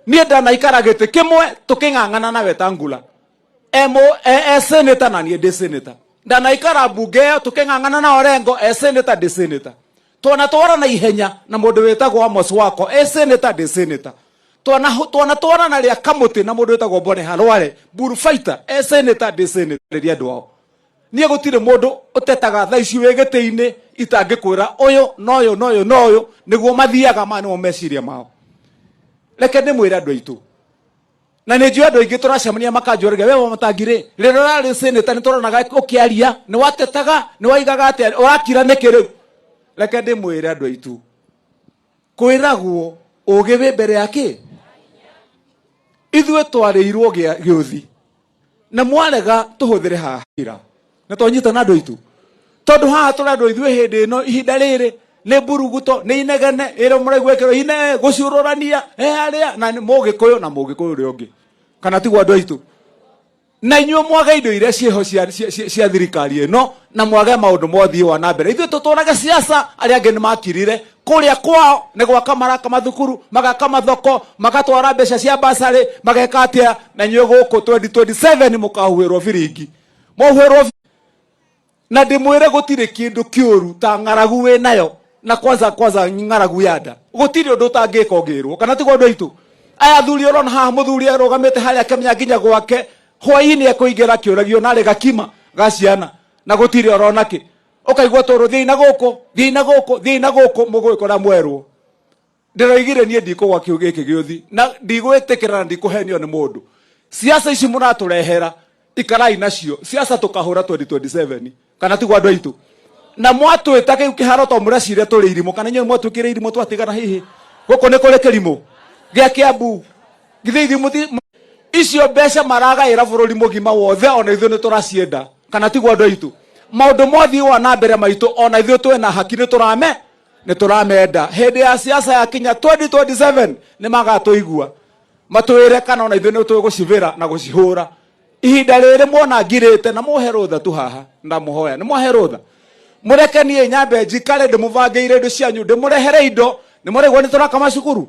nie ndanaikara gite kimwe tuking'ang'ana na Wetangula senator na nie ndi senator ndanaikara bunge tuking'ang'ana na Orengo senator ndi senator twana na ihenya na mundu wetagwo Amos Wako senator ndi senator twana na ria kamuti na mundu wetagwo Bone Halwale buru fighter senator ndi senator ria ndwao nie gutire mundu utetaga tha ici wegete-ini itangikwira uyu noyo niguo mathiaga mani o meciria mao reke ndimwire andu aitu na ni njui andu aingi turacemania makanjorega wewe matangire rero rari senator ni toronaga ukiaria ni watetaga ni waigaga ati urakira nikiri reke ndimwire andu aitu kwiragwo ugi wi mbere yake ithwe twareirwo giuthi na mwarega tuhuthire hahira na twanyita na andu aitu tondu haha turi andu ithwe hindi ino ihinda riri ni mburuguto ni inegene ire muraigwekero ine guciururania aria na mugikuyu na mugikuyu ri ungi kana tigwa andu aitu na inyuo mwaga indo iria cieho cia thirikari ino na mwaga maundu mothii wa na mbere ithwe tuturaga siasa aria angi ni makirire kuria kwao ni gwaka maraka mathukuru magaka mathoko magatwara mbeca cia basari mageka atia na inyuo guku 2027 mukahuirwo biringi muhuirwo na ndimwire gutire kindu kiuru ta ng'aragu we nayo na kwanza ng'aragu yada gutire undu utangika ongirwo kana tigwa andu aitu aya thuri urona haha muthuri arugamite haria akemenya nginya gwake hwaini ekuingira kiuragio na gakima gaciana na gutire urona ki ukaigwa toro thii na guku mugwikora mwerwo ndiroigire nie ndikugwa kiu giki giuthi na ndigwitikira na ndikuhenio ni mundu siasa ici muraturehera ikarai nacio siasa tukahura 2027 kana tigwa andu aitu na mwatwita kiu kiharo to muracire turi irimo kana nyu mwatwikire irimo twatigana hihi guko ni kuri kirimo gia Kiambu githi irimo icio mbeca maragaira bururi mugima wothe ona ithu ni turacienda kana tigwa andu aitu maundu mothi wa na mbere maitu ona ithu twena haki ni turamenda hindi ya siasa ya Kenya 2027 ni magatuigua matwire kana ona ithu ni tugucivira na gucihura ihinda riri mwona ngirite na muherutha tu haha ndamuhoya ni muherutha murekanie nyambe njikare ndimuvangeire indo cianyu ndimurehere indo ni muraigua ni turaka macukuru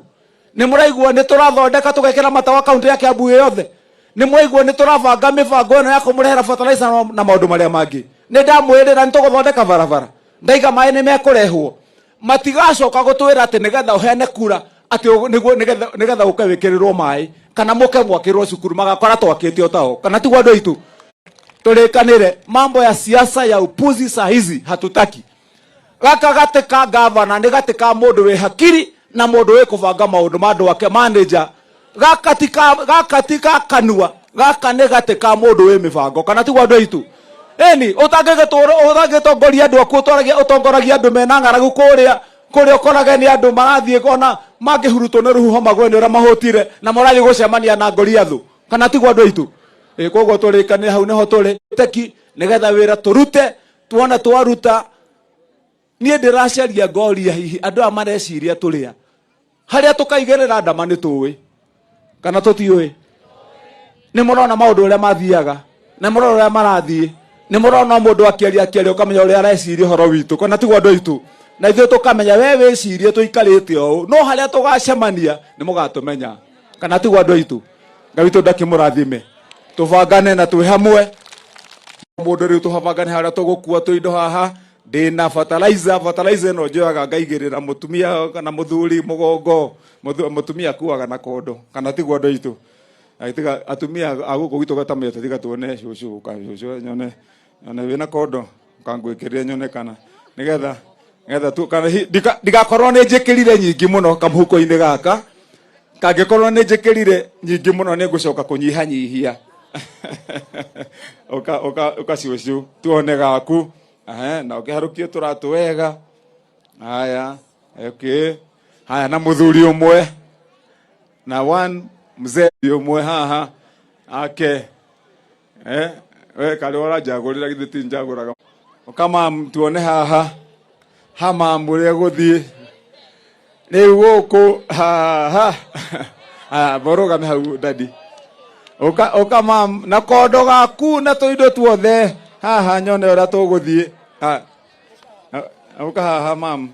ni muraigua ni turathondeka tugekira matawa kaunti ya Kiambu yothe ni muraigua ni turavanga mivango ino ya kumurehera fertilizer na maundu maria mangi ni ndamwirira ni tuguthondeka barabara ndaiga mai ni mekurehwo matigacoka gutwira ati nigetha uhene kura ati niguo nigetha ukawikirirwo mai kana muke mwakirwo cukuru magakora twakitio tao kana tigwa andu aitu tulikanire mambo ya siasa ya upuzi saa hizi hatutaki gaka gatika gavana ni gatika mundu we hakiri na mundu we kuvanga maundu mandu wake manager gakatika kanua gaka ni gatika mundu we mivango kana tigwa andu aitu eni utangitongoria andu aku utongoragia andu mena ng'aragu kuria ukoraga ni andu marathie kona mangihurutwo ni ruhuho magwe ni ura mahutire na murathi gucemania na Goliathu kana tigwa andu aitu koguo turikane hau niho turi teki nigetha wira turute tuona twaruta nie ndiracaria Goria hihi andu a mareciria turia haria tukaigerera ndama ni tuwi kana tutiui ni murona maundu uria mathiaga na murona uria marathie ni murona mundu akiaria ukamenya uria areciria horo witu kana tigwa andu aitu na ithuĩ tukamenya we wĩcirie tuikarĩte ũũ no harĩa tũgacemania nĩ mũgatumenya kana tigwa andu aitu Ngai witũ ndakĩmũrathime tuvangane na twĩ hamwe mũndũ rĩu tũhavangane harĩa tũgũkua tũindo haha ndĩna fertilizer no njoyaga ngaigĩrĩra mũtumia kana mũthuri mũgongo mũtumia akuaga na kondo kana tigwa andu aitu aitiga atumia agũkũ gwitũ gatamete tiga tuone cucu nyone wĩna kondo kangwĩkĩrĩre nyone kana nigetha tu kana ndigakorwo nĩ njĩkĩrire nyingĩ mũno kamũhuko-inĩ gaka kangĩkorwo nĩ njĩkĩrire nyingĩ mũno nĩ ngũcoka kũnyihanyihia uka cucu tuone gaku na ũkĩharũkie tũratũ wega haya okay haya na mũthuri ũmwe na one mzee ũmwe haha ake we kale ũranjagũrĩra githĩ ti njagũraga kama tuone haha hama mũrĩa gũthiĩ rĩu gũkũ haha borũgame hau dadi Oka mam na kondo gaku na tũindo tuothe haha nyone ũrĩa tũgũthiĩ oka haha mam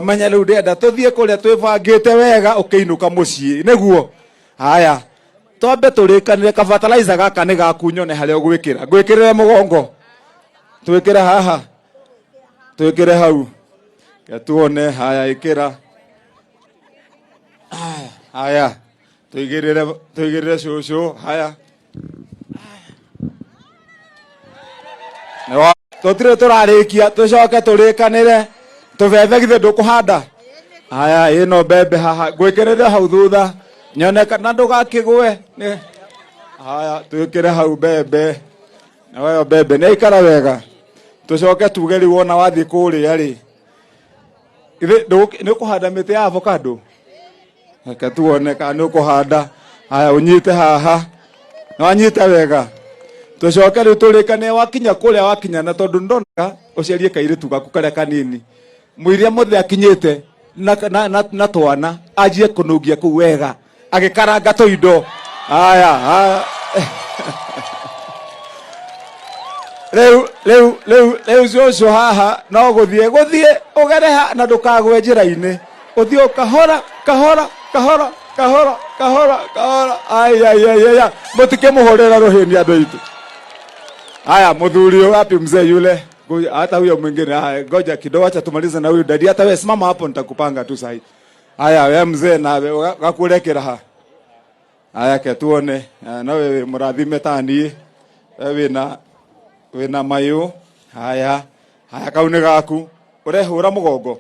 menya rĩu ndĩenda tũthiĩ kũrĩa twĩbangĩte wega ũkĩinũka mũciĩ nĩguo haya twambe turikanire ka fertilizer gaka ni gakunyone haria gwikira gwikirire mugongo twikire haha twikire hau tuone haya ikira haya tuigirire shushu haya no totire turarikia tucoke turikanire tubethe githe ndukuhanda haya ino bebe haha gwikirire hau thutha nyone kana ndugakigwe ni haya twikire hau bebe na wewe bebe ni ikara wega tucoke tugeri wona wathi kuria ri ni kuhanda miti ya avocado aka tuone kana ni kuhanda haya unyite haha no anyite wega tucoke ri turikane wakinya kuria wakinya na tondu ndonaka ucerie kairitu gaku karia kanini muiria muthe akinyite na twana ajie kunugia ku wega agikaranga toindo haya leu zozo haha no guthie ugereha na ndukagwe njira-ini uthio kahora ay mutike muhorera roheni andu aitu haya muthuri wapi mzee yule hata huyo mwingine haya ngoja kidogo acha tumalize na huyu dadi hata wewe simama hapo nitakupanga tu sahi haya wewe mzee na gakurekera ha haya ke tuone na wewe murathime tani wewe wina mayo haya kaune gaku urehura mugongo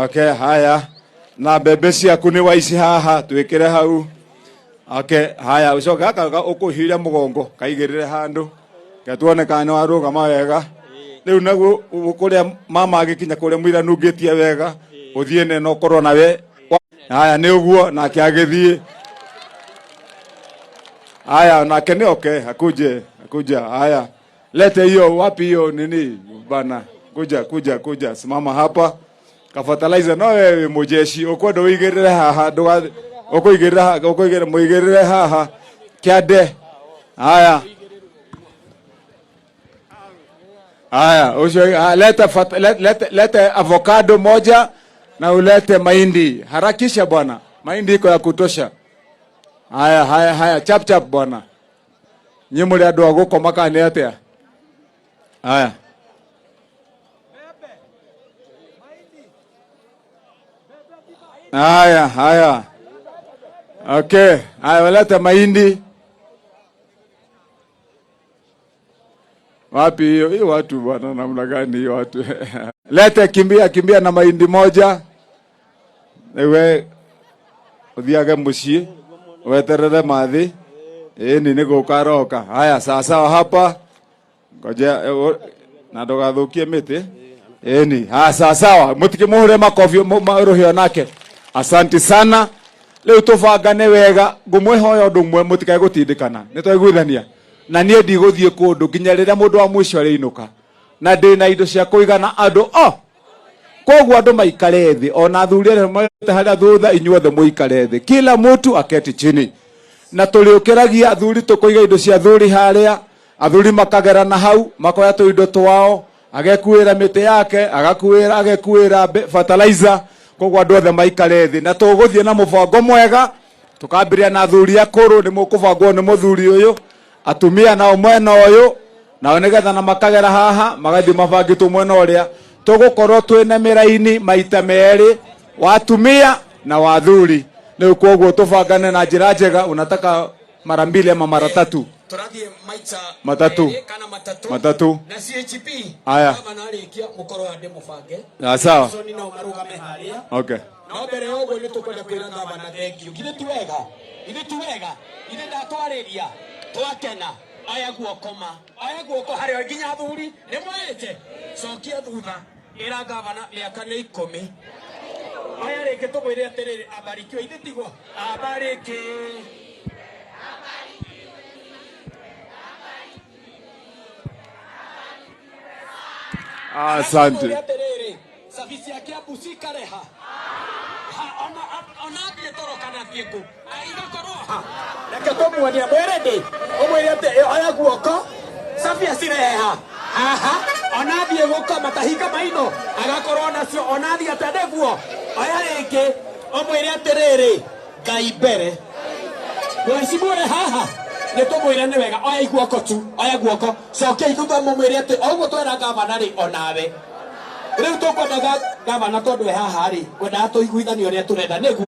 okay haya na bebe ciaku ni waici haha twikire hau okay haya ucoka gaka ukuhiria mugongo kaigirire handu ke tuone kana warugama wega riu naguo kuria mama agikinya kuria muira nungitie wega uthie ne no korwo nawe haya ni uguo nake agithie haya nake ni okay akuja haya lete hiyo wapi hiyo nini bana kuja simama hapa ka fertilizer no wewe mujeshi ukwenda uigirire haha ukuigirira muigirire haha kiade haya usho lete avocado moja na ulete mahindi harakisha bwana mahindi iko ya kutosha haya chap bwana nyimuri andu agukoma kana ni atia haya okay haya waleta mahindi wapi hiyo watu bwana namna gani hiyo watu lete kimbia na mahindi moja ewe uthiage mucii weterere mathi ni gukaroka haya sawa hapa ngoja na ndogathukie miti sawa mutike muhure makofi maruhio nake asante sana leo tufangane wega ngumwihoya undu mwe mutikae gutindikana nitwaiguithania na nie ndigũthiĩ kũndũ nginya rĩrĩa mũndũ wa mũico arĩinũka na ndĩ na indo cia kũigana andũ koguo andũ maikare thĩ ona athuri arĩa moete harĩa thutha inyuothe mũikare thĩ kila mtu aketi chini na tũrĩũkĩragia athuri tũkũiga indo cia athuri harĩa athuri makagerana hau makoya tũindo twao agekuĩra mĩtĩ yake agekuĩra fertilizer koguo andũ othe maikare thĩ na tũgũthiĩ na mũbango mwega tũkambĩrĩria na athuri akũrũ nĩ mũkũbangwo nĩ mũthuri ũyũ atumia nao mwena uyu nao nigetha na makagera haha magathi mabangitwo mwena uria tugukorwo twina miraini maita meri watumia na wathuri ni koguo tubangane na njira njega unataka mara mbili ama mara tatu turathie maita matatu kana matatu na CHP kama narikia mukorwo ande mubange sawa so ni no marugame haria okay no mbere yogo ni tukwenda kwira ngabana thank you githe tu wega ine ndatwariria twakena aya guoko haria nginya athuri ni mwete cokia thutha ira ngavana miaka ni 10 aya reke tumwire atiriri abarikio ithe tigwo abariki asante savisi yake abusika reha ona bietoroka na tieko aiga koroha reke tumwonia mwerende umwire ati aya guoko safi asireha ona thie guka matahinga maino agakorwo nacio ona thie atadeguo aya rĩngĩ umwire atiriri Ngai mbere. Mheshimiwa haha nĩ tũmwĩre nĩ wega oya guoko tu oya guoko cokei thutha mũmwĩre atĩ oguo twera gavana rĩ onawe rĩu tũkwenda gavana tondũ haha rĩ kwendaga tũiguithanie ũrĩa tũrenda nĩguo